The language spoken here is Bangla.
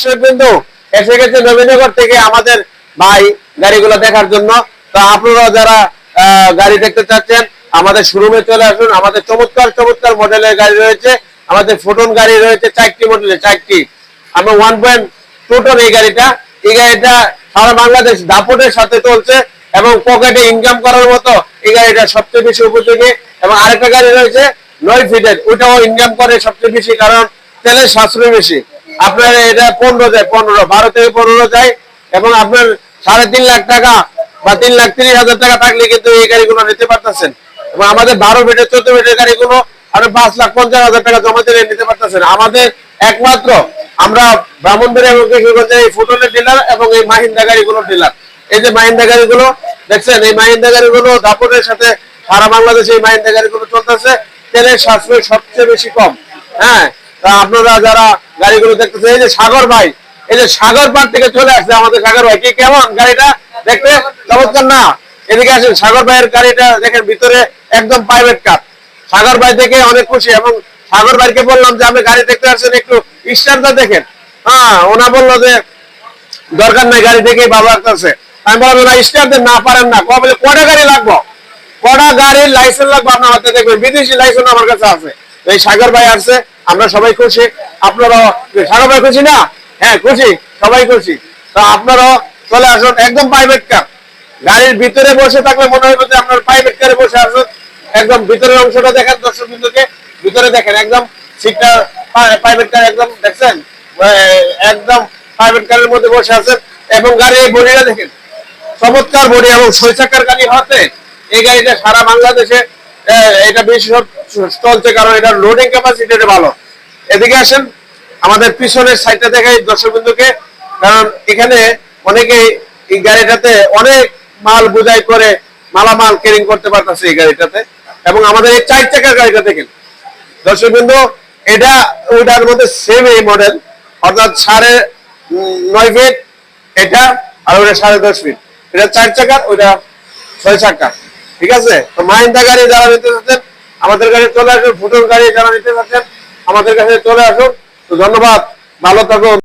দর্শক বিন্দু এসে গেছে নবীনগর থেকে আমাদের ভাই গাড়িগুলো দেখার জন্য। তো আপনারা যারা গাড়ি দেখতে চাচ্ছেন আমাদের শোরুমে চলে আসুন। আমাদের চমৎকার চমৎকার মডেলের গাড়ি রয়েছে, আমাদের ফুটন গাড়ি রয়েছে 4টি মডেলের 4টি। আমরা 1.2 টন এই গাড়িটা সারা বাংলাদেশ দাপটের সাথে চলছে এবং পকেটে ইনকাম করার মতো এই গাড়িটা সবচেয়ে বেশি উপযোগী। এবং আরেকটা গাড়ি রয়েছে 9 ফিটের, ওইটাও ইনকাম করে সবচেয়ে বেশি, কারণ তেলের সাশ্রয় বেশি। আপনার এটা 15 যায়, 12 থেকে 15 যায়। এবং আপনার 3.5 লাখ টাকা বা 3,30,000 টাকা থাকলে কিন্তু এই গাড়িগুলো নিতে পারতেছেন। এবং আমাদের 12 ফিটের 14 ফিটের গাড়িগুলো আপনি 5,50,000 টাকা জমা দিলে নিতে পারতেছেন। আমাদের একমাত্র আমরা ব্রাহ্মণবাড়িয়া এবং কিশোরগঞ্জের এই ফুটনের ডিলার এবং এই মাহিন্দা গাড়িগুলোর ডিলার। এই যে মাহিন্দা গাড়িগুলো দেখছেন, এই মাহিন্দা গাড়িগুলো দাপটের সাথে সারা বাংলাদেশে এই মাহিন্দা গাড়িগুলো চলতেছে। তেলের সাশ্রয় সবচেয়ে বেশি কম। হ্যাঁ, তা আপনারা যারা গাড়িগুলো দেখতেছেন, এই যে সাগর ভাই, এই যে সাগর পাড় থেকে চলে আসছে আমাদের সাগর ভাই, কি কেমন গাড়িটা দেখতে চমৎকার না? এদিকে আসেন, সাগর ভাইয়ের গাড়িটা দেখেন ভিতরে একদম প্রাইভেট কার। সাগর ভাই দেখে অনেক খুশি। এবং সাগর ভাইকে বললাম যে আপনি গাড়ি দেখতে আসছেন, একটু স্ট্যান্ডটা দেখেন। হ্যাঁ, ওনা বললো যে দরকার নাই, গাড়ি দেখে ভালো লাগতেছে। আমি বললাম না, স্ট্যান্ড না পারেন না, বলে কটা গাড়ি লাগবো, কটা গাড়ির লাইসেন্স লাগবে আপনার হাতে দেখবেন, বিদেশি লাইসেন্স আমার কাছে আছে। এই সাগর ভাই আসছে, আমরা সবাই খুশি। আপনারা সাগর ভাই খুশি না? হ্যাঁ খুশি, সবাই খুশি। তো আপনারাও চলে আসুন, একদম প্রাইভেট কার। গাড়ির ভিতরে বসে থাকলে মনে হবে যে আপনার প্রাইভেট কারে বসে আসুন। একদম ভিতরের অংশটা দেখেন দর্শক বিন্দুকে, ভিতরে দেখেন একদম সিটটা প্রাইভেট কার, একদম দেখছেন একদম প্রাইভেট কারের মধ্যে বসে আছেন। এবং গাড়ির বডিটা দেখেন, চমৎকার বডি এবং 6 চাকার গাড়ি হতে এই গাড়িটা সারা বাংলাদেশে এটা বেশি চলছে, কারণ এটা লোডিং ক্যাপাসিটি ভালো। এদিকে আসেন, আমাদের পিছনের সাইডটা দেখাই দর্শক বিন্দুকে, কারণ এখানে অনেকে এই গাড়িটাতে অনেক মাল বোঝাই করে মালামাল ক্যারিং করতে পারতেছে এই গাড়িটাতে। এবং আমাদের এই 4 চাকার গাড়িটা দেখেন দর্শক বিন্দু, এটা ওইটার মধ্যে সেম এই মডেল, অর্থাৎ 9.5 ফিট এটা, আর ওটা 10.5 ফিট। এটা 4 চাকার, ওইটা 6 চাকার। ঠিক আছে? তো মাহিন্দা গাড়ি যারা নিতে চাচ্ছেন আমাদের কাছে চলে আসুন, ফুটন গাড়ি যারা নিতে চাচ্ছেন আমাদের কাছে চলে আসুন। তো ধন্যবাদ, ভালো থাকুন।